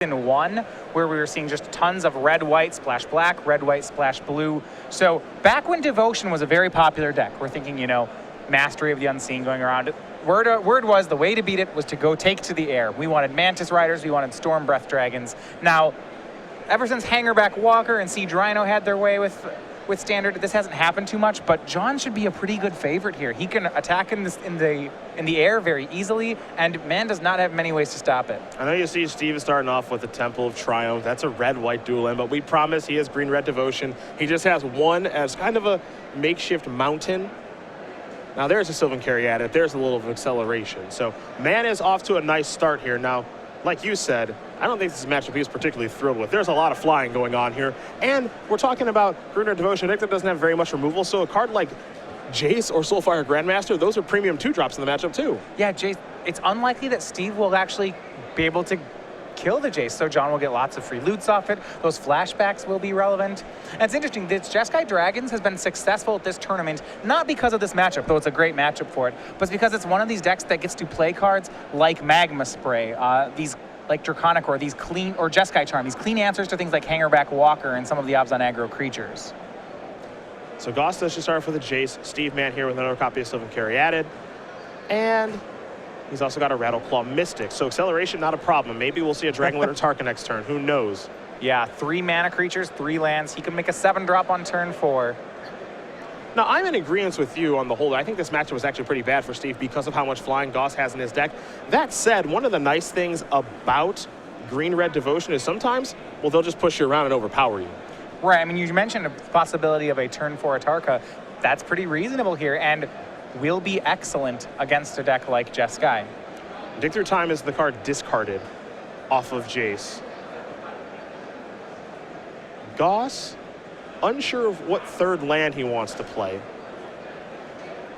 in one, where we were seeing just tons of red, white, splash black, red, white, splash blue. So back when Devotion was a very popular deck, we're thinking, you know, Mastery of the Unseen going around. Word was the way to beat it was to go take to the air. We wanted Mantis Riders, we wanted Storm Breath Dragons. Now, ever since Hangerback Walker and Siege Rhino had their way with Standard, this hasn't happened too much, but John should be a pretty good favorite here. He can attack in the air very easily, and Man does not have many ways to stop it. I know you see Steve is starting off with the Temple of Triumph. That's a red-white dual end, but we promise he has green-red Devotion. He just has one as kind of a makeshift mountain. Now there's a Sylvan Caryatid, there's a little of acceleration. So Man is off to a nice start here. Now, like you said, I don't think this is a matchup he's particularly thrilled with. There's a lot of flying going on here. And we're talking about green-red Devotion, a deck that doesn't have very much removal, so a card like Jace or Soulfire Grandmaster, those are premium 2-drops in the matchup too. Yeah, Jace, it's unlikely that Steve will actually be able to kill the Jace, so John will get lots of free loots off it. Those flashbacks will be relevant. And it's interesting, the Jeskai Dragons has been successful at this tournament, not because of this matchup, though it's a great matchup for it, but it's because it's one of these decks that gets to play cards like Magma Spray, these like Draconic or these clean, or Jeskai Charm, these clean answers to things like Hangerback Walker and some of the Obs on aggro creatures. So Goss does just start for the Jace. Steve Man here with another copy of Sylvan Caryatid. And he's also got a Rattleclaw Mystic. So acceleration, not a problem. Maybe we'll see a Dragonlord Tarka next turn. Who knows? Yeah, 3 mana creatures, 3 lands. He can make a 7-drop on turn 4. Now, I'm in agreement with you on the whole. I think this matchup was actually pretty bad for Steve because of how much flying Goss has in his deck. That said, one of the nice things about green-red Devotion is sometimes, well, they'll just push you around and overpower you. Right, I mean, you mentioned a possibility of a turn 4 Atarka. That's pretty reasonable here, and will be excellent against a deck like Jeskai. Dig Through Time is the card discarded off of Jace. Goss, unsure of what 3rd land he wants to play.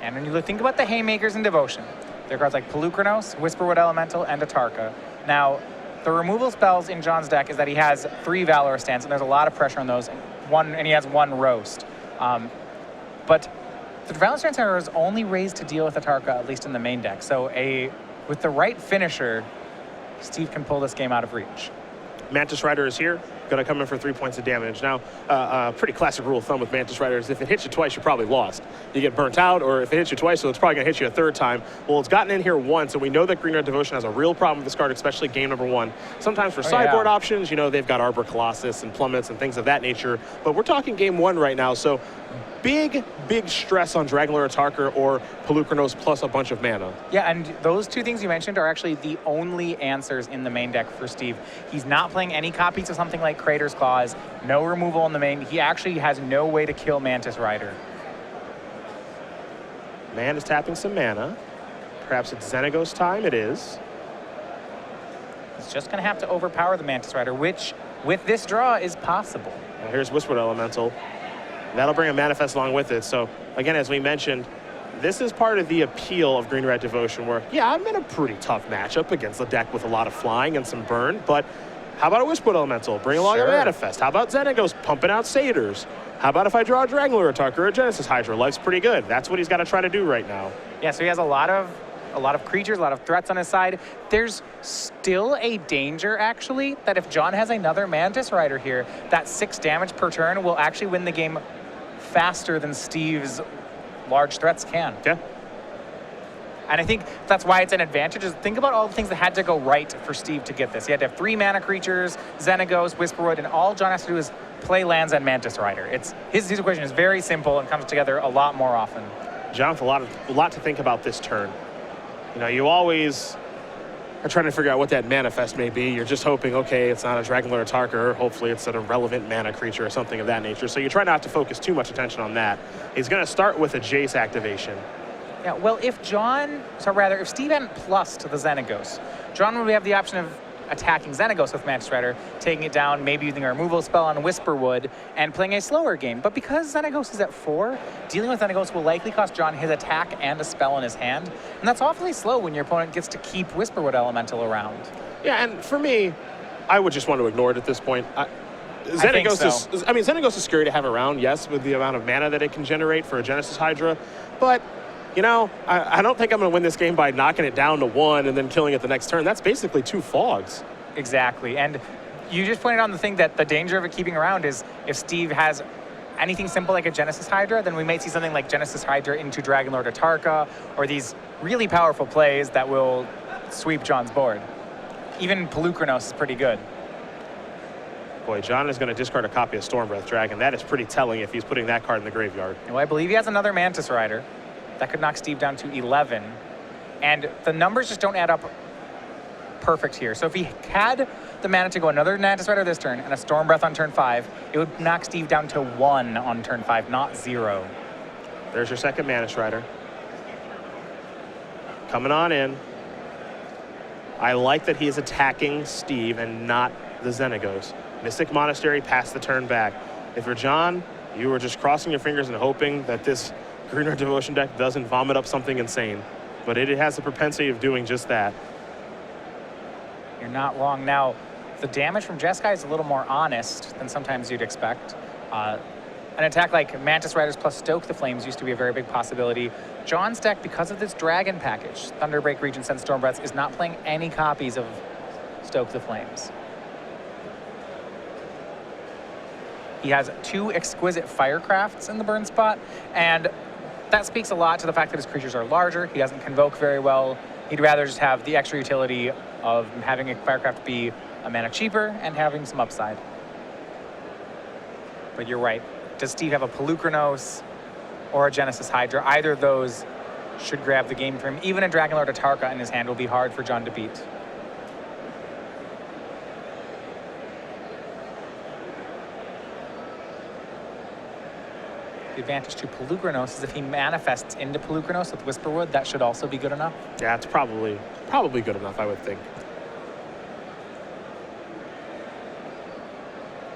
And when you think about the Haymakers in Devotion, there are cards like Pelucranos, Whisperwood Elemental, and Atarka. Now, the removal spells in John's deck is that he has 3 Valor Stance, and there's a lot of pressure on those. And he has 1 Roast. But the Valor Stance is only raised to deal with Atarka, at least in the main deck. So with the right finisher, Steve can pull this game out of reach. Mantis Rider is here, going to come in for 3 points of damage. Now, pretty classic rule of thumb with Mantis Rider is if it hits you twice, you're probably lost. You get burnt out, or if it hits you twice, so it's probably going to hit you a 3rd time. Well, it's gotten in here once, and we know that green-red Devotion has a real problem with this card, especially game number 1. Sometimes for sideboard options, you know, they've got Arbor Colossus and Plummets and things of that nature, but we're talking game 1 right now, so big stress on Dragonlord Atarka or Pelucranos plus a bunch of mana. Yeah, and those 2 things you mentioned are actually the only answers in the main deck for Steve. He's not playing any copies of something like Crater's Claws, no removal in the main. He actually has no way to kill Mantis Rider. Man is tapping some mana. Perhaps it's Xenagos time. It is. He's just going to have to overpower the Mantis Rider, which with this draw is possible. Well, here's Whispered Elemental. That'll bring a Manifest along with it. So, again, as we mentioned, this is part of the appeal of green-red Devotion where, yeah, I'm in a pretty tough matchup against a deck with a lot of flying and some burn, but how about a Whispered Elemental? Bring along a Manifest. How about Xenagos pumping out Satyrs? How about if I draw a Dragonlord Atarka or a Genesis Hydra? Life's pretty good. That's what he's got to try to do right now. Yeah, so he has a lot of creatures, a lot of threats on his side. There's still a danger, actually, that if John has another Mantis Rider here, that 6 damage per turn will actually win the game faster than Steve's large threats can. Yeah. And I think that's why it's an advantage. Is think about all the things that had to go right for Steve to get this. He had to have 3 mana creatures, Xenagos, Whisperwood, and all John has to do is play lands and Mantis Rider. His equation is very simple and comes together a lot more often. John, with a lot to think about this turn. You know, you always are trying to figure out what that Manifest may be. You're just hoping, okay, it's not a Dragonlord Atarka, or hopefully it's an irrelevant mana creature or something of that nature. So you try not to focus too much attention on that. He's going to start with a Jace activation. Yeah, well, if Steve hadn't plus to the Xenagos, John would have the option of attacking Xenagos with Mantis Rider, taking it down, maybe using a removal spell on Whisperwood, and playing a slower game. But because Xenagos is at 4, dealing with Xenagos will likely cost John his attack and a spell in his hand. And that's awfully slow when your opponent gets to keep Whisperwood Elemental around. Yeah, and for me, I would just want to ignore it at this point. Xenagos is scary to have around, yes, with the amount of mana that it can generate for a Genesis Hydra, but you know, I don't think I'm going to win this game by knocking it down to 1 and then killing it the next turn. That's basically 2 fogs. Exactly. And you just pointed on the thing that the danger of it keeping around is if Steve has anything simple like a Genesis Hydra, then we might see something like Genesis Hydra into Dragonlord Atarka, or these really powerful plays that will sweep John's board. Even Pelukrinos is pretty good. Boy, John is going to discard a copy of Stormbreath Dragon. That is pretty telling if he's putting that card in the graveyard. Well, I believe he has another Mantis Rider. That could knock Steve down to 11. And the numbers just don't add up perfect here. So if he had the mana to go another Mantis Rider this turn and a Stormbreath on turn 5, it would knock Steve down to 1 on turn 5, not 0. There's your second Mantis Rider. Coming on in. I like that he is attacking Steve and not the Xenagos. Mystic Monastery passed the turn back. If you're John, you were just crossing your fingers and hoping that this Green Red Devotion deck doesn't vomit up something insane. But it has the propensity of doing just that. You're not wrong. Now, the damage from Jeskai is a little more honest than sometimes you'd expect. An attack like Mantis Riders plus Stoke the Flames used to be a very big possibility. John's deck, because of this Dragon package, Thunderbreak, Regent Sense, Stormbreaths, is not playing any copies of Stoke the Flames. He has 2 exquisite Firecrafts in the burn spot, and that speaks a lot to the fact that his creatures are larger. He doesn't convoke very well. He'd rather just have the extra utility of having a Firecraft be a mana cheaper and having some upside. But you're right. Does Steve have a Pelukrinos or a Genesis Hydra? Either of those should grab the game for him. Even a Dragonlord Atarka in his hand will be hard for John to beat. The advantage to Pelukrinos is if he manifests into Pelukrinos with Whisperwood, that should also be good enough. Yeah, it's probably good enough, I would think.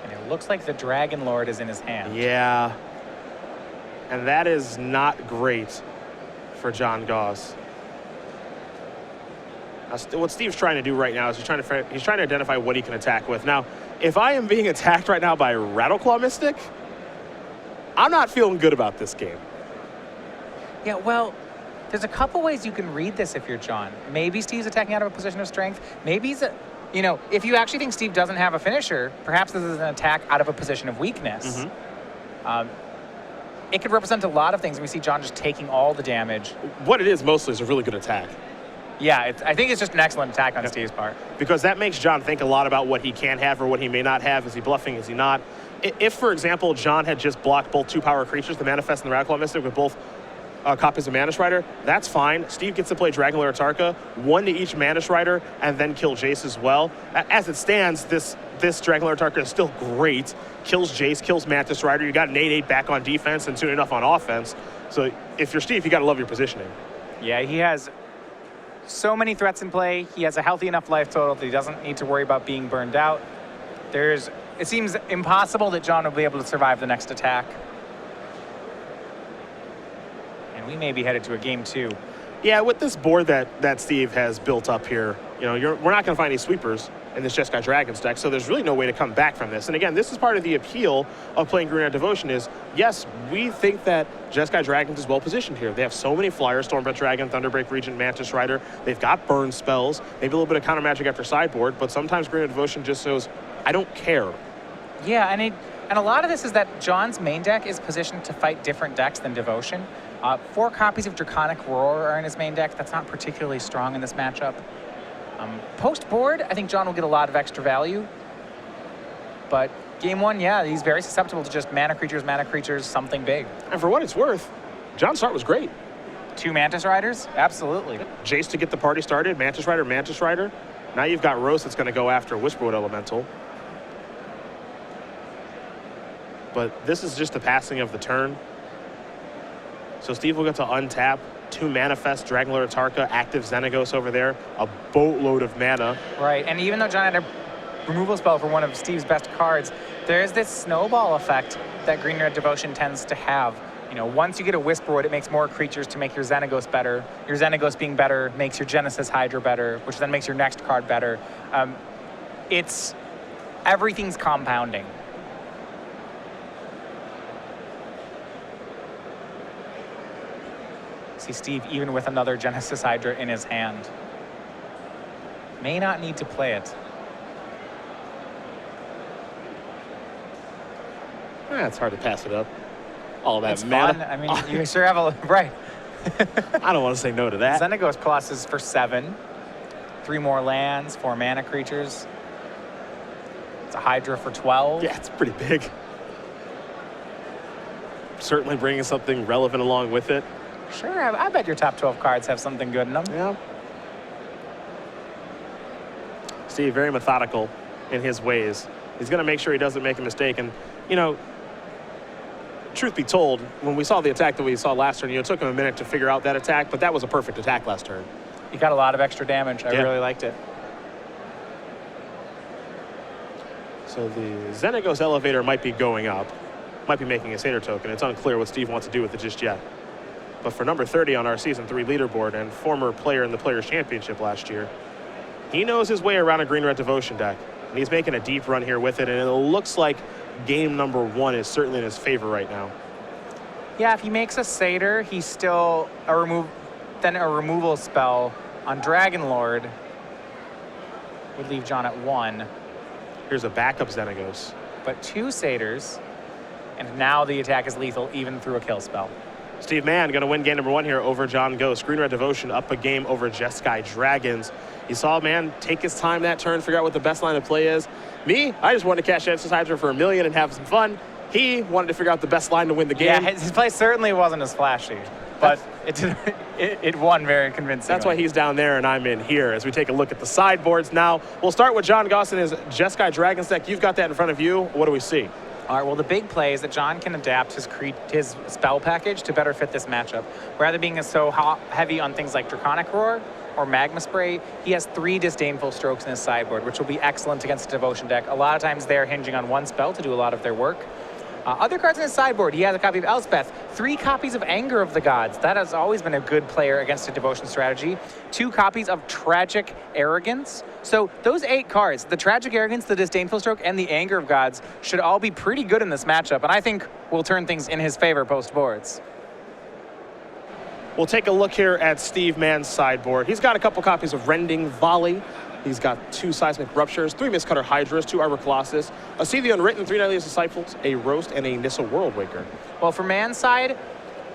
And it looks like the Dragonlord is in his hand. Yeah. And that is not great for John Goss. What Steve's trying to do right now is he's trying to identify what he can attack with. Now, if I am being attacked right now by Rattleclaw Mystic, I'm not feeling good about this game. Yeah, well, there's a couple ways you can read this if you're John. Maybe Steve's attacking out of a position of strength. Maybe he's, if you actually think Steve doesn't have a finisher, perhaps this is an attack out of a position of weakness. Mm-hmm. It could represent a lot of things, and we see John just taking all the damage. What it is mostly is a really good attack. Yeah, I think it's just an excellent attack on Steve's part. Because that makes John think a lot about what he can have or what he may not have. Is he bluffing? Is he not? If, for example, John had just blocked both 2-power creatures, the Manifest and the Rattleclaw Mystic, with both copies of Mantis Rider, that's fine. Steve gets to play Dragonlord Atarka, 1 to each Mantis Rider, and then kill Jace as well. As it stands, this Dragonlord Atarka is still great. Kills Jace, kills Mantis Rider. You got an 8/8 back on defense and soon enough on offense. So if you're Steve, you got to love your positioning. Yeah, he has so many threats in play. He has a healthy enough life total that he doesn't need to worry about being burned out. It seems impossible that John will be able to survive the next attack. And we may be headed to a game 2. Yeah, with this board that Steve has built up here, we're not going to find any sweepers in this Jeskai Dragons deck, so there's really no way to come back from this. And again, this is part of the appeal of playing Green Red Devotion is, yes, we think that Jeskai Dragons is well positioned here. They have so many flyers, Stormbreath Dragon, Thunderbreak Regent, Mantis Rider. They've got burn spells, maybe a little bit of counter magic after sideboard, but sometimes Green Red Devotion just shows, I don't care. Yeah, and a lot of this is that John's main deck is positioned to fight different decks than Devotion. 4 copies of Draconic Roar are in his main deck. That's not particularly strong in this matchup. Post-board, I think John will get a lot of extra value. But game 1, yeah, he's very susceptible to just mana creatures, something big. And for what it's worth, John's start was great. 2 Mantis Riders? Absolutely. Jace to get the party started, Mantis Rider. Now you've got Rose that's going to go after Whisperwood Elemental. But this is just the passing of the turn. So Steve will get to untap 2 Manifest, Dragonlord Atarka, active Xenagos over there, a boatload of mana. Right, and even though John had a removal spell for one of Steve's best cards, there's this snowball effect that Green Red Devotion tends to have. Once you get a Whisperwood, it makes more creatures to make your Xenagos better. Your Xenagos being better makes your Genesis Hydra better, which then makes your next card better. Everything's compounding. See Steve even with another Genesis Hydra in his hand. May not need to play it. It's hard to pass it up. All that It's mana. fun. I mean, you sure have a right. I don't want to say no to that. Xenagos Colossus for 7. 3 more lands, 4 mana creatures. It's a Hydra for 12. Yeah, it's pretty big. Certainly bringing something relevant along with it. Sure, I bet your top 12 cards have something good in them. Yeah. Steve, very methodical in his ways. He's going to make sure he doesn't make a mistake. And, you know, truth be told, when we saw the attack that we saw last turn, it took him a minute to figure out that attack, but that was a perfect attack last turn. You got a lot of extra damage. I really liked it. So the Xenagos elevator might be going up, might be making a Satyr token. It's unclear what Steve wants to do with it just yet. But for number 30 on our Season 3 leaderboard and former player in the Players' Championship last year, he knows his way around a green-red devotion deck. And he's making a deep run here with it, and it looks like game number 1 is certainly in his favor right now. Yeah, if he makes a Satyr, he's still a removal spell on Dragon Lord would leave John at 1. Here's a backup Xenagos. But 2 Satyrs, and now the attack is lethal even through a kill spell. Steve Mann going to win game number 1 here over John Goss. Green Red Devotion up a game over Jeskai Dragons. You saw Mann take his time that turn, figure out what the best line of play is. Me, I just wanted to cash Genesis Hydra for $1 million and have some fun. He wanted to figure out the best line to win the game. Yeah, his play certainly wasn't as flashy, but it won very convincingly. That's why he's down there and I'm in here as we take a look at the sideboards now. We'll start with John Goss and his Jeskai Dragons deck. You've got that in front of you. What do we see? All right, well, the big play is that John can adapt his spell package to better fit this matchup. Rather than being so heavy on things like Draconic Roar or Magma Spray, he has 3 Disdainful Strokes in his sideboard, which will be excellent against a Devotion deck. A lot of times they're hinging on one spell to do a lot of their work. Other cards in his sideboard, he has a copy of Elspeth, 3 copies of Anger of the Gods. That has always been a good player against a Devotion strategy. 2 copies of Tragic Arrogance. So those 8 cards, the Tragic Arrogance, the Disdainful Stroke, and the Anger of Gods should all be pretty good in this matchup, and I think will turn things in his favor post-boards. We'll take a look here at Steve Mann's sideboard. He's got a couple copies of Rending Volley. He's got 2 Seismic Ruptures, 3 Mistcutter Hydras, 2 Arbor Colossus, a See the Unwritten, 3 Nightly Disciples, a Roast, and a Nissa Worldwaker. Well, for Mann's side,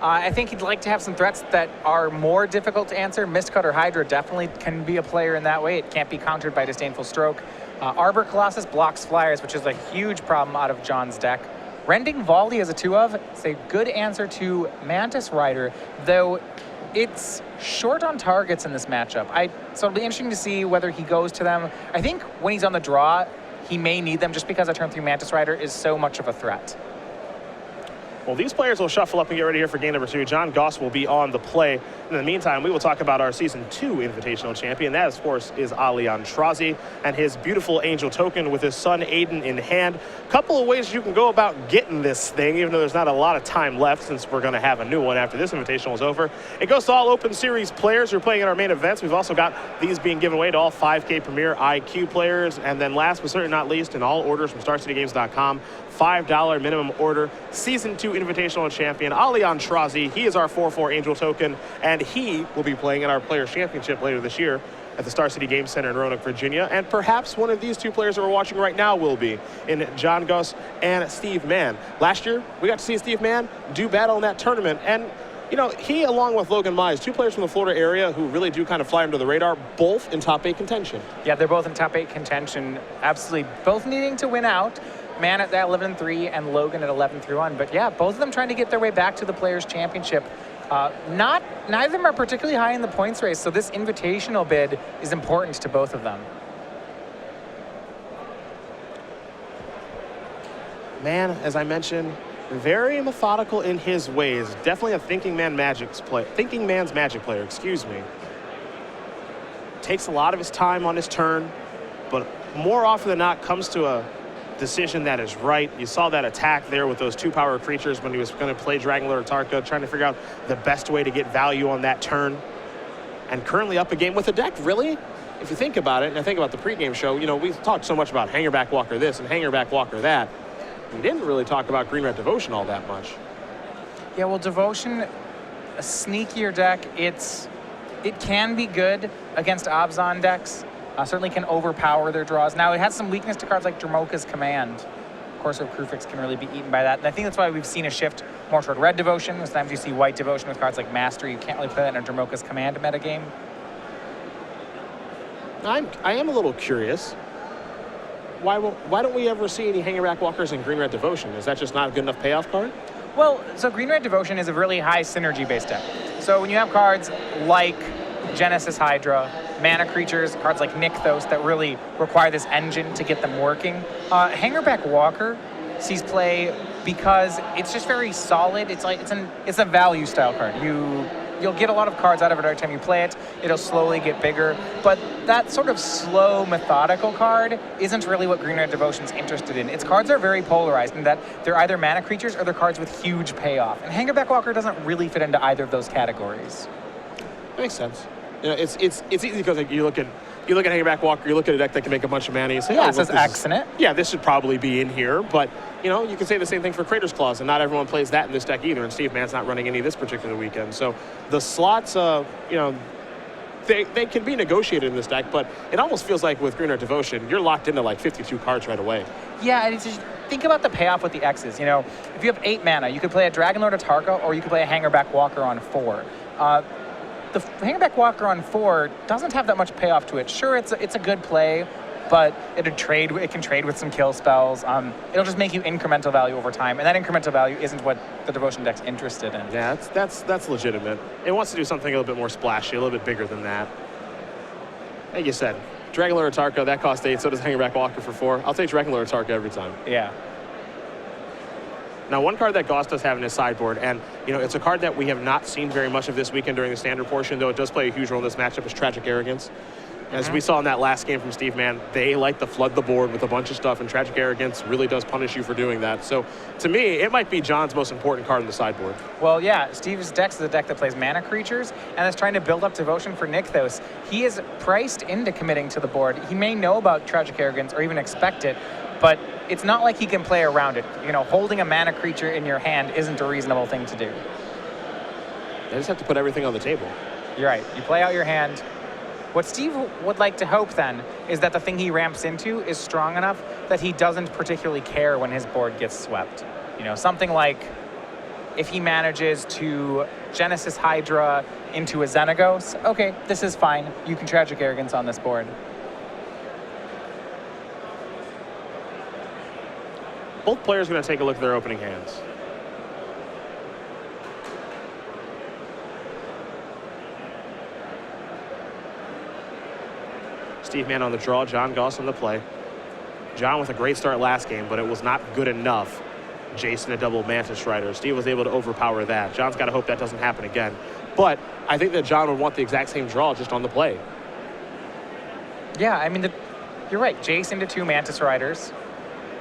I think he'd like to have some threats that are more difficult to answer. Mistcutter Hydra definitely can be a player in that way. It can't be countered by Disdainful Stroke. Arbor Colossus blocks flyers, which is a huge problem out of John's deck. Rending Volley as a 2 of, it's a good answer to Mantis Rider, though it's short on targets in this matchup. So it'll be interesting to see whether he goes to them. I think when he's on the draw, he may need them just because a turn 3 Mantis Rider is so much of a threat. Well, these players will shuffle up and get ready here for game number 2. John Goss will be on the play. In the meantime, we will talk about our Season 2 Invitational Champion. That, of course, is Ali Antrazi and his beautiful Angel token with his son Aiden in hand. Couple of ways you can go about getting this thing, even though there's not a lot of time left since we're going to have a new one after this Invitational is over. It goes to all Open Series players who are playing in our main events. We've also got these being given away to all 5K Premier IQ players. And then last but certainly not least, in all orders from StarCityGames.com, $5 minimum order, Season 2 Invitational Champion, Ali Antrazi. He is our 4/4 Angel token, and he will be playing in our Players' Championship later this year at the Star City Games Center in Roanoke, Virginia. And perhaps one of these 2 players that we're watching right now will be in John Goss and Steve Mann. Last year, we got to see Steve Mann do battle in that tournament, and you know, he, along with Logan Mize, 2 players from the Florida area who really do kind of fly under the radar, both in top 8 contention. Yeah, they're both in top 8 contention, absolutely both needing to win out. Mann at 11-3 and Logan at 11-1. But yeah, both of them trying to get their way back to the Players' Championship. Neither of them are particularly high in the points race, so this invitational bid is important to both of them. Mann, as I mentioned, very methodical in his ways. Definitely a thinking man's magic player, excuse me. Takes a lot of his time on his turn, but more often than not comes to a decision that is right. You saw that attack there with those 2 power creatures when he was going to play Dragon Lord Tarka, trying to figure out the best way to get value on that turn. And currently up a game with a deck, really? If you think about it, and I think about the pregame show, you know, we talked so much about Hangerback Walker this and Hangerback Walker that. We didn't really talk about Green Red Devotion all that much. Yeah, well, Devotion, a sneakier deck. It can be good against Abzan decks. Certainly can overpower their draws. Now, it has some weakness to cards like Dramoka's Command. Corsair Crufix can really be eaten by that. And I think that's why we've seen a shift more toward red devotion. Sometimes you see white devotion with cards like Mastery. You can't really play that in a Dromoka's Command metagame. I am a little curious. Why don't we ever see any Hanger Back Walkers in Green Red Devotion? Is that just not a good enough payoff card? Well, so Green Red Devotion is a really high synergy based deck. So when you have cards like Genesis Hydra, mana creatures, cards like Nykthos that really require this engine to get them working, Hangerback Walker sees play because it's just very solid. It's a value style card. You'll get a lot of cards out of it every time you play it. It'll slowly get bigger, but that sort of slow, methodical card isn't really what Green Red Devotion's interested in. Its cards are very polarized in that they're either mana creatures or they're cards with huge payoff. And Hangerback Walker doesn't really fit into either of those categories. That makes sense. You know, it's easy because like, you look at Hangerback Walker, you look at a deck that can make a bunch of mana, you say, yeah, it says X in it. Yeah, this should probably be in here, but you know, you can say the same thing for Kratos Claws, and not everyone plays that in this deck either, and Steve Mann's not running any this particular weekend. So the slots, you know, they can be negotiated in this deck, but it almost feels like with Green Red Devotion, you're locked into like 52 cards right away. Yeah, and it's just, think about the payoff with the X's. You know, if you have 8 mana, you could play a Dragonlord Atarka, or you could play a Hangerback Walker on 4. The Hangerback Walker on 4 doesn't have that much payoff to it. Sure, it's a good play, but it can trade with some kill spells. It'll just make you incremental value over time, and that incremental value isn't what the Devotion deck's interested in. Yeah, that's legitimate. It wants to do something a little bit more splashy, a little bit bigger than that. Like you said, Dragonlord Atarka, that costs 8, so does Hangerback Walker for 4. I'll take Dragonlord Atarka every time. Yeah. Now, one card that Goss does have in his sideboard, and you know, it's a card that we have not seen very much of this weekend during the standard portion, though it does play a huge role in this matchup, is Tragic Arrogance. As we saw in that last game from Steve Mann, they like to flood the board with a bunch of stuff, and Tragic Arrogance really does punish you for doing that. So, to me, it might be John's most important card in the sideboard. Well, yeah, Steve's deck is a deck that plays mana creatures, and is trying to build up devotion for Nykthos. He is priced into committing to the board. He may know about Tragic Arrogance or even expect it, but it's not like he can play around it. You know, holding a mana creature in your hand isn't a reasonable thing to do. They just have to put everything on the table. You're right. You play out your hand. What Steve would like to hope then is that the thing he ramps into is strong enough that he doesn't particularly care when his board gets swept. You know, something like if he manages to Genesis Hydra into a Xenagos, okay, this is fine. You can Tragic Arrogance on this board. Both players are going to take a look at their opening hands. Steve Mann on the draw, John Goss on the play. John with a great start last game, but it was not good enough. Jason a double Mantis Rider. Steve was able to overpower that. John's got to hope that doesn't happen again. But I think that John would want the exact same draw just on the play. Yeah, I mean, you're right. Jason to 2 Mantis Riders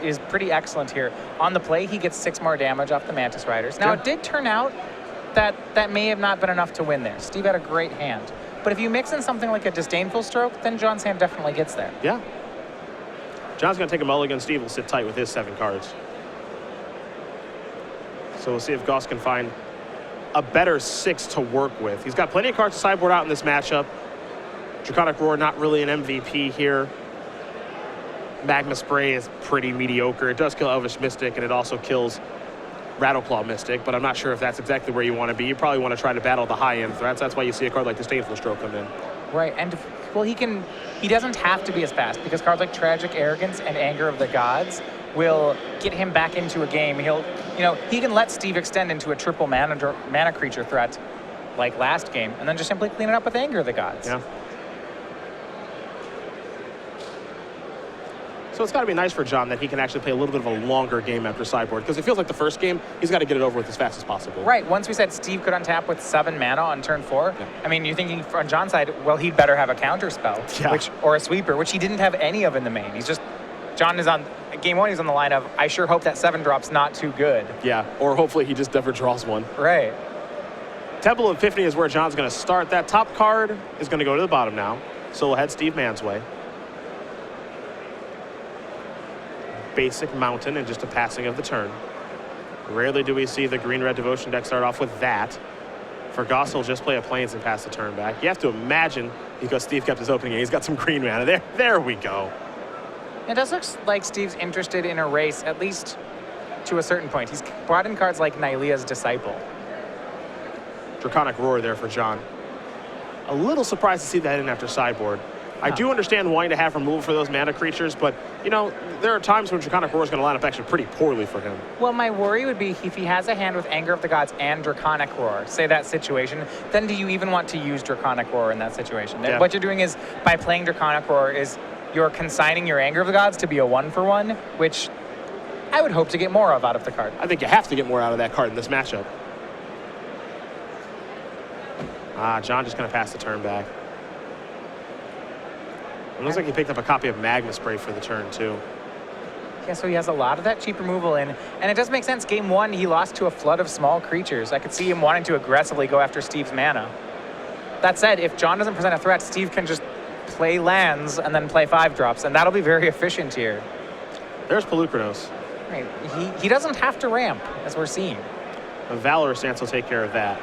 is pretty excellent here. On the play, he gets 6 more damage off the Mantis Riders. Now, It did turn out that that may have not been enough to win there. Steve had a great hand. But if you mix in something like a Disdainful Stroke, then John's hand definitely gets there. Yeah. John's going to take a mulligan. Steve will sit tight with his 7 cards. So we'll see if Goss can find a better 6 to work with. He's got plenty of cards to sideboard out in this matchup. Draconic Roar, not really an MVP here. Magma Spray is pretty mediocre. It does kill Elvish Mystic, and it also kills Rattleclaw Mystic, but I'm not sure if that's exactly where you want to be. You probably want to try to battle the high-end threats. That's why you see a card like Disdainful Stroke come in. Right, and well, he doesn't have to be as fast, because cards like Tragic Arrogance and Anger of the Gods will get him back into a game. He can let Steve extend into a triple mana creature threat like last game, and then just simply clean it up with Anger of the Gods. Yeah. So it's got to be nice for John that he can actually play a little bit of a longer game after sideboard, because it feels like the first game, he's got to get it over with as fast as possible. Right. Once we said Steve could untap with 7 mana on turn 4, yeah. I mean, you're thinking on John's side, well, he'd better have a counter spell, or a sweeper, which he didn't have any of in the main. John is on, game 1, he's on the line of, I sure hope that 7 drop's not too good. Yeah, or hopefully he just never draws one. Right. Temple of Epiphany is where John's going to start. That top card is going to go to the bottom now, so we'll head Steve Mann's way. Basic Mountain and just a passing of the turn. Rarely do we see the Green Red Devotion deck start off with that. For Goss, he'll just play a Plains and pass the turn back. You have to imagine, because Steve kept his opening, he's got some green mana. There we go. It does look like Steve's interested in a race, at least to a certain point. He's brought in cards like Nylea's Disciple. Draconic Roar there for John. A little surprised to see that in after sideboard. I do understand wanting to have removal for those mana creatures, but, you know, there are times when Draconic Roar is going to line up actually pretty poorly for him. Well, my worry would be if he has a hand with Anger of the Gods and Draconic Roar, say that situation, then do you even want to use Draconic Roar in that situation? Yeah. What you're doing is, by playing Draconic Roar, is you're consigning your Anger of the Gods to be a 1-for-1, which I would hope to get more of out of the card. I think you have to get more out of that card in this matchup. John just going to pass the turn back. It looks like he picked up a copy of Magma Spray for the turn, too. Yeah, so he has a lot of that cheap removal in. And it does make sense. Game 1, he lost to a flood of small creatures. I could see him wanting to aggressively go after Steve's mana. That said, if John doesn't present a threat, Steve can just play lands and then play 5-drops, and that'll be very efficient here. There's Pelucranos. Right. He doesn't have to ramp, as we're seeing. A Valorous stance will take care of that.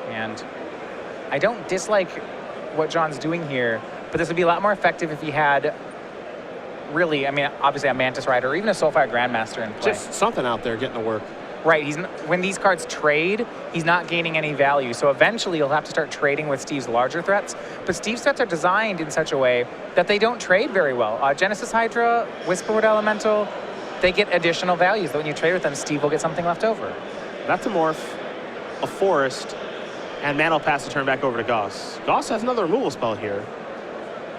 And I don't dislike what John's doing here, but this would be a lot more effective if he had really, I mean, obviously a Mantis Rider or even a Soulfire Grandmaster in play. Just something out there getting to work. Right, when these cards trade, he's not gaining any value. So eventually he'll have to start trading with Steve's larger threats. But Steve's threats are designed in such a way that they don't trade very well. Genesis Hydra, Whisperwood Elemental, they get additional values. That when you trade with them, Steve will get something left over. That's a Morph, a Forest, and Mann will pass the turn back over to Goss. Goss has another removal spell here,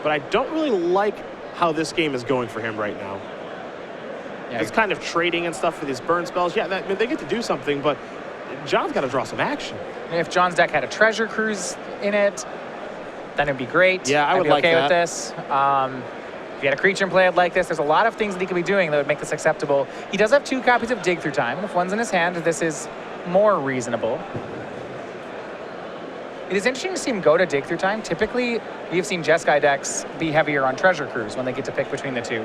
but I don't really like how this game is going for him right now. Yeah, it's kind of trading and stuff for these burn spells. Yeah, I mean, they get to do something, but John's got to draw some action. If John's deck had a Treasure Cruise in it, then it'd be great. Yeah, I would like okay that. with this. If he had a creature in play like this, there's a lot of things that he could be doing that would make this acceptable. He does have 2 copies of Dig Through Time. If one's in his hand, this is more reasonable. It is interesting to see him go to Dig Through Time. Typically, we've seen Jeskai decks be heavier on Treasure Cruise when they get to pick between the 2.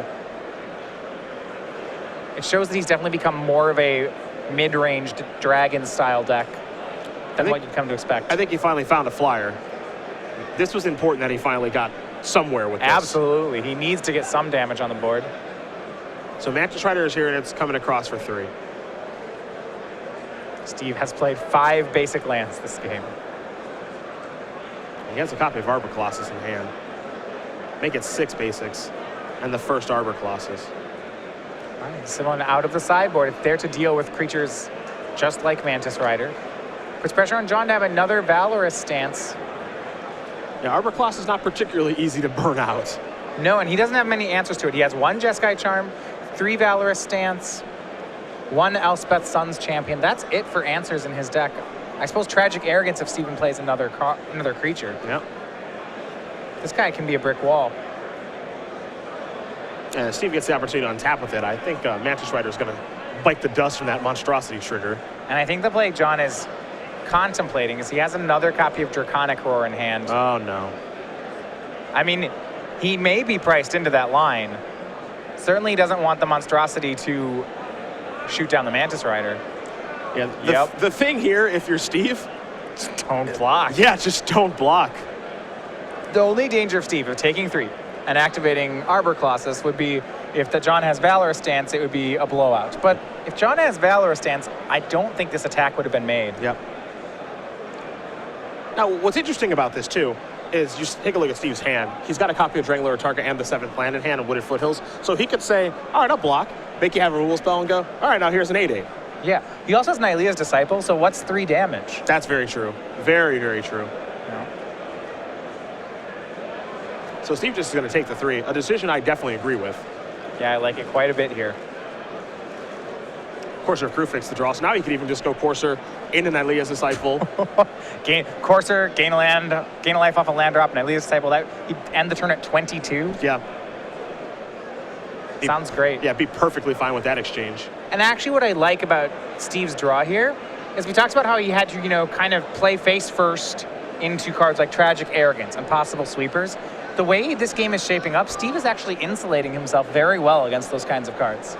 It shows that he's definitely become more of a mid-ranged dragon-style deck than what you'd come to expect. I think he finally found a flyer. This was important that he finally got somewhere with this. Absolutely. He needs to get some damage on the board. So Mantis Rider is here, and it's coming across for 3. Steve has played 5 basic lands this game. He has a copy of Arbor Colossus in hand. Make it 6 basics, and the first Arbor Colossus. Someone out of the sideboard. It's there to deal with creatures just like Mantis Rider. Puts pressure on John to have another Valorous stance. Yeah, Arbor Colossus is not particularly easy to burn out. No, and he doesn't have many answers to it. He has 1 Jeskai Charm, 3 Valorous stance, 1 Elspeth Sun's Champion. That's it for answers in his deck. I suppose Tragic Arrogance if Steven plays another creature. Yeah. This guy can be a brick wall. And Steve gets the opportunity to untap with it. I think Mantis Rider is going to bite the dust from that monstrosity trigger. And I think the play John is contemplating is he has another copy of Draconic Roar in hand. Oh, no. I mean, he may be priced into that line. Certainly he doesn't want the monstrosity to shoot down the Mantis Rider. Yeah. The thing here, if you're Steve, don't block. Yeah, just don't block. The only danger of Steve of taking 3 and activating Arbor Colossus would be if the John has Valorous stance, it would be a blowout. But if John has Valorous stance, I don't think this attack would have been made. Yep. Now, what's interesting about this, too, is just take a look at Steve's hand. He's got a copy of Drangler Tarka and the 7th land in hand and Wooded Foothills. So he could say, all right, I'll block, make you have a removal spell and go, all right, now here's an 8/8. Yeah. He also has Nylea's Disciple, so what's 3 damage? That's very true. Very, very true. No. So Steve just is going to take the 3, a decision I definitely agree with. Yeah, I like it quite a bit here. Courser of Crewfix the draw, so now he could even just go Courser into Nylea's Disciple. Courser, gain a life off a land drop, Nylea's Disciple. He'd end the turn at 22. Yeah. Sounds great. Yeah, be perfectly fine with that exchange. And actually what I like about Steve's draw here is we talked about how he had to, kind of play face first into cards like Tragic Arrogance and possible sweepers. The way this game is shaping up, Steve is actually insulating himself very well against those kinds of cards.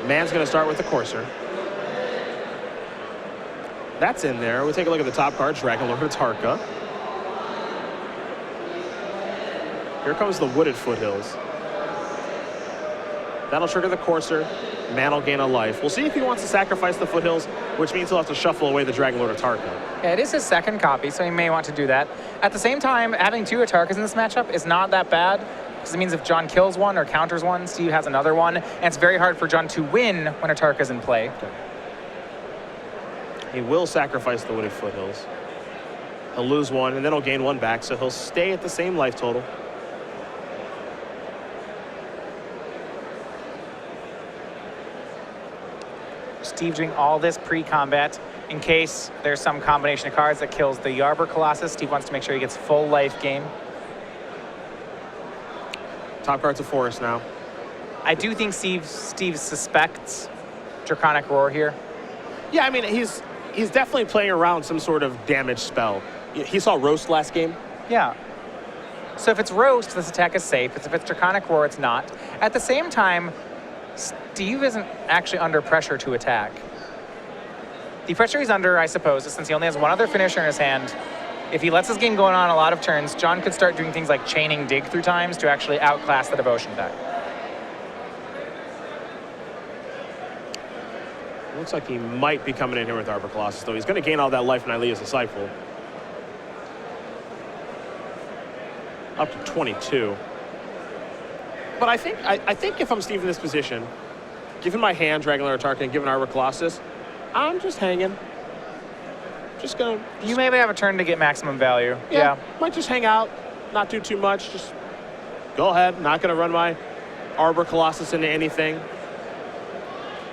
Mann's going to start with the Courser. That's in there. We'll take a look at the top card, Dragon Lord Tarka. Here comes the Wooded Foothills. That'll trigger the Courser. Mann will gain a life. We'll see if he wants to sacrifice the Foothills, which means he'll have to shuffle away the Dragon Lord Tarka. Yeah, it is his second copy, so he may want to do that. At the same time, having 2 Atarkas in this matchup is not that bad, because it means if John kills one or counters one, Steve has another one, and it's very hard for John to win when Atarka's in play. Okay. He will sacrifice the Wooded Foothills. He'll lose 1, and then he'll gain 1 back, so he'll stay at the same life total. Steve doing all this pre-combat in case there's some combination of cards that kills the Arbor Colossus. Steve wants to make sure he gets full life gain. Top card's a Forest now. I do think Steve suspects Draconic Roar here. Yeah, I mean, he's definitely playing around some sort of damage spell. He saw Roast last game. Yeah. So if it's Roast, this attack is safe. If it's Draconic Roar, it's not. At the same time, Steve isn't actually under pressure to attack. The pressure he's under, I suppose, is since he only has 1 other finisher in his hand, if he lets this game go on a lot of turns, John could start doing things like chaining Dig through times to actually outclass the Devotion deck. Looks like he might be coming in here with Arbor Colossus, though. He's going to gain all that life in Nylea Disciple. Up to 22. But I think if I'm Steve in this position, given my hand, Dragon Lord Tarka, and given Arbor Colossus, I'm just hanging. You maybe have a turn to get maximum value. Yeah. Might just hang out, not do too much. Just go ahead. Not going to run my Arbor Colossus into anything.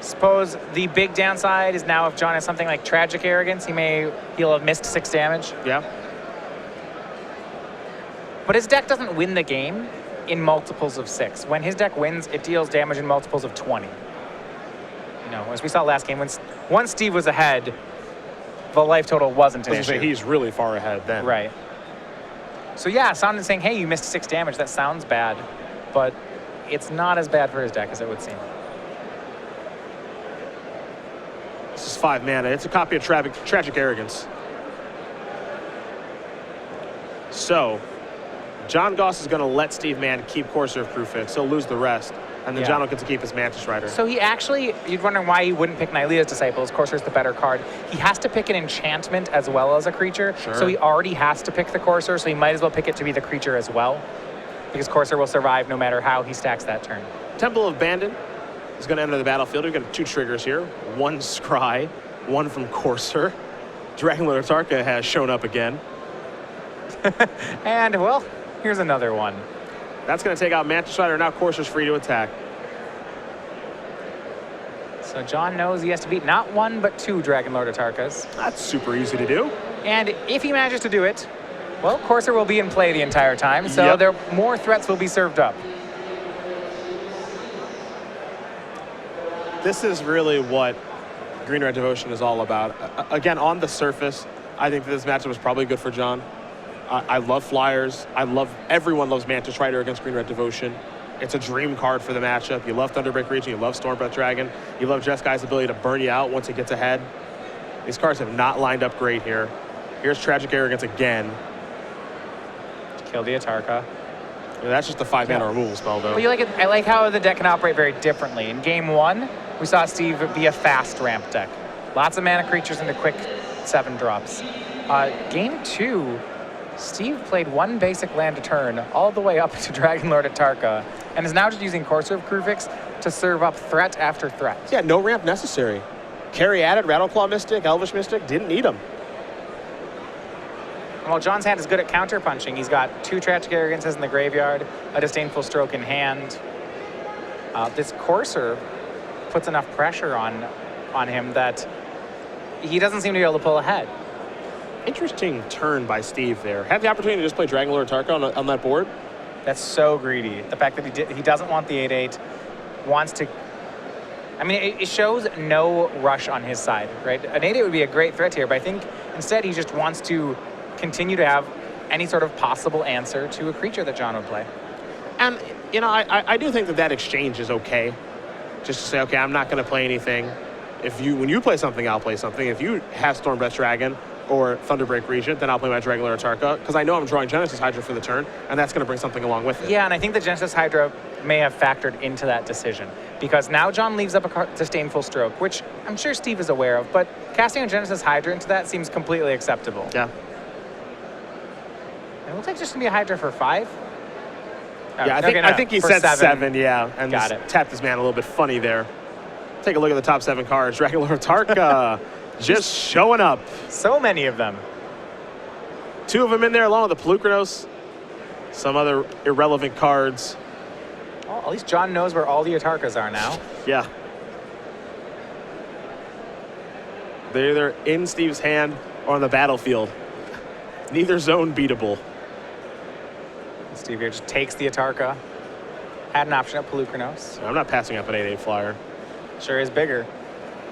Suppose the big downside is now if John has something like Tragic Arrogance, he'll have missed 6 damage. Yeah. But his deck doesn't win the game in multiples of 6. When his deck wins, it deals damage in multiples of 20. You know, as we saw last game, once Steve was ahead, the life total wasn't an issue. He's really far ahead then. Right. So yeah, Sound is saying, hey, you missed 6 damage. That sounds bad, but it's not as bad for his deck as it would seem. This is 5 mana. It's a copy of Tragic Arrogance. So, John Goss is going to let Steve Mann keep Courser of Crewfix. He'll lose the rest, and then John will get to keep his Mantis Rider. So he actually, you'd wondering why he wouldn't pick Nylea's Disciples. Courser's the better card. He has to pick an enchantment as well as a creature. Sure. So he already has to pick the Courser, so he might as well pick it to be the creature as well, because Courser will survive no matter how he stacks that turn. Temple of Bandon is going to enter the battlefield. We've got 2 triggers here. 1 Scry, 1 from Courser. Dragon Lord Tarka has shown up again. And, well, here's another one. That's going to take out Mantis Rider. Now Courser's free to attack. So John knows he has to beat not 1, but 2 Dragon Lord Atarkas. That's super easy to do. And if he manages to do it, well, Courser will be in play the entire time, so more threats will be served up. This is really what Green Red Devotion is all about. Again, on the surface, I think that this matchup was probably good for John. I love Flyers. Everyone loves Mantis Rider against Green Red Devotion. It's a dream card for the matchup. You love Thunderbreak Region, you love Stormbreath Dragon, you love Jeskai's ability to burn you out once he gets ahead. These cards have not lined up great here. Here's Tragic Arrogance again. Kill the Atarka. Yeah, that's just a 5 mana removal spell, though. But you like it. I like how the deck can operate very differently. In game 1, we saw Steve be a fast ramp deck. Lots of mana creatures into quick 7 drops. Game 2, Steve played 1 basic land a turn all the way up to Dragon Lord Atarka, and is now just using Courser of Crewfix to serve up threat after threat. Yeah, no ramp necessary. Carry added, Rattleclaw Mystic, Elvish Mystic, didn't need them. While John's hand is good at counterpunching, he's got 2 Tragic Arrogances in the graveyard, a Disdainful Stroke in hand. This Courser puts enough pressure on him that he doesn't seem to be able to pull ahead. Interesting turn by Steve there. Had the opportunity to just play Dragon Lord Tarka on that board. That's so greedy. The fact that he doesn't want the 8/8, wants to. I mean, it shows no rush on his side, right? An 8/8 would be a great threat here, but I think instead he just wants to continue to have any sort of possible answer to a creature that John would play. And, you know, I do think that exchange is okay. Just to say, okay, I'm not going to play anything. when you play something, I'll play something. If you have Stormbreath Dragon or Thunderbreak Regent, then I'll play my Dragula Atarka, because I know I'm drawing Genesis Hydra for the turn, and that's going to bring something along with it. Yeah, and I think the Genesis Hydra may have factored into that decision, because now John leaves up a Disdainful Stroke, which I'm sure Steve is aware of, but casting a Genesis Hydra into that seems completely acceptable. Yeah. It looks like it's just going to be a Hydra for 5. Yeah, I think he said 7, yeah, and Got it. tapped his man a little bit funny there. Take a look at the top 7 cards. Dragula Atarka just showing up. So many of them. 2 of them in there, along with the Pelucranos. Some other irrelevant cards. Well, at least John knows where all the Atarkas are now. Yeah. They're either in Steve's hand or on the battlefield. Neither zone beatable. Steve here just takes the Atarka. Had an option at Pelucranos. I'm not passing up an 8/8 flyer. Sure is bigger.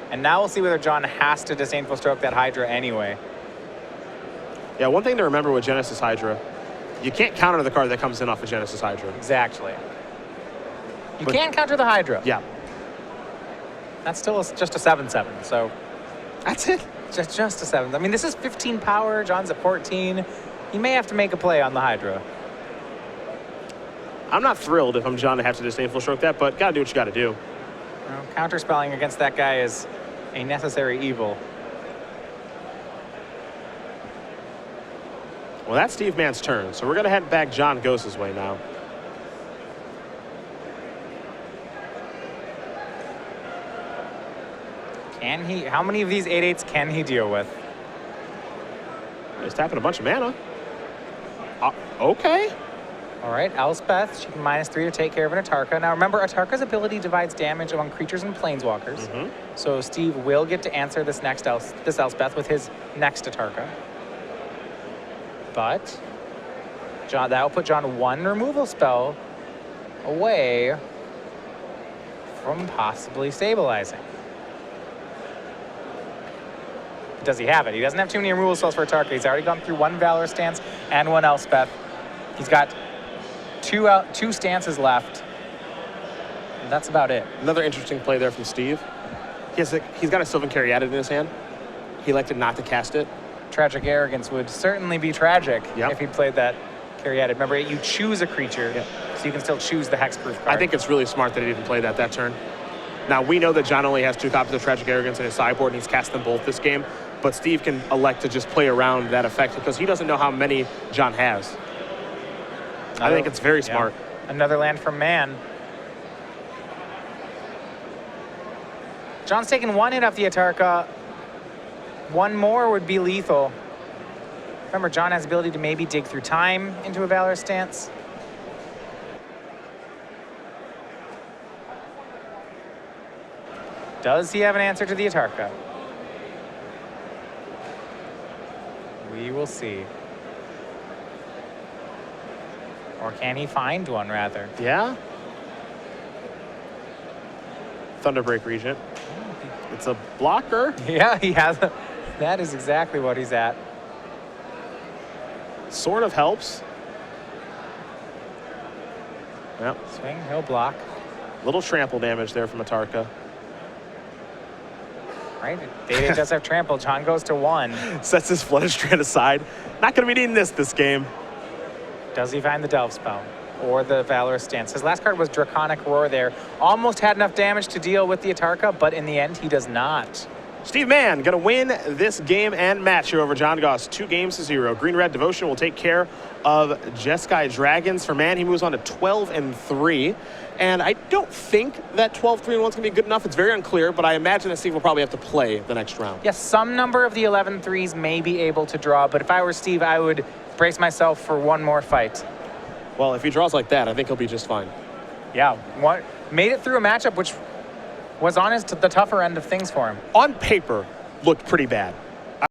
And now we'll see whether John has to Disdainful Stroke that Hydra anyway. Yeah, one thing to remember with Genesis Hydra, you can't counter the card that comes in off of Genesis Hydra. Exactly. You can't counter the Hydra. Yeah. That's still just a 7/7, so That's it. just a 7. I mean, this is 15 power. John's at 14. He may have to make a play on the Hydra. I'm not thrilled if I'm John to have to Disdainful Stroke that, but gotta do what you gotta do. Well, counterspelling against that guy is a necessary evil. Well, that's Steve Mann's turn, so we're gonna head back John Goss's way now. Can he? How many of these 8/8s can he deal with? He's tapping a bunch of mana. Okay. All right, Elspeth, she can -3 to take care of an Atarka. Now remember, Atarka's ability divides damage among creatures and planeswalkers. So Steve will get to answer this next Elspeth with his next Atarka. But John, that will put John 1 removal spell away from possibly stabilizing. Does he have it? He doesn't have too many removal spells for Atarka. He's already gone through 1 Valor stance and 1 Elspeth. He's got two stances left. And that's about it. Another interesting play there from Steve. He's got a Sylvan Caryatid in his hand. He elected not to cast it. Tragic Arrogance would certainly be tragic Yep. if he played that Caryatid. Remember, you choose a creature, Yep. so you can still choose the hexproof card. I think it's really smart that he didn't play that turn. Now, we know that John only has 2 copies of Tragic Arrogance in his sideboard, and he's cast them both this game. But Steve can elect to just play around that effect because he doesn't know how many John has. I think it's very smart. Another land from Mann. John's taking 1 hit off the Atarka. 1 more would be lethal. Remember, John has the ability to maybe dig through time into a Valor stance. Does he have an answer to the Atarka? We will see. Or can he find one, rather? Yeah? Thunderbreak Regent. It's a blocker. Yeah, he has. That is exactly what he's at. Sort of helps. Yep. Swing, he'll block. Little trample damage there from Atarka. Right? Data does have trample. John goes to 1. Sets his Flooded Strand aside. Not going to be needing this game. Does he find the Delve spell? Or the Valorous Stance? His last card was Draconic Roar there. Almost had enough damage to deal with the Atarka, but in the end, he does not. Steve Mann going to win this game and match here over John Goss. 2-0. Green-Red Devotion will take care of Jeskai Dragons. For Mann, he moves on to 12-3. And I don't think that 12-3-1 is going to be good enough. It's very unclear, but I imagine that Steve will probably have to play the next round. Yes, some number of the 11-3s may be able to draw, but if I were Steve, I would brace myself for 1 more fight. Well, if he draws like that, I think he'll be just fine. Yeah, made it through a matchup which was honest the tougher end of things for him. On paper, looked pretty bad.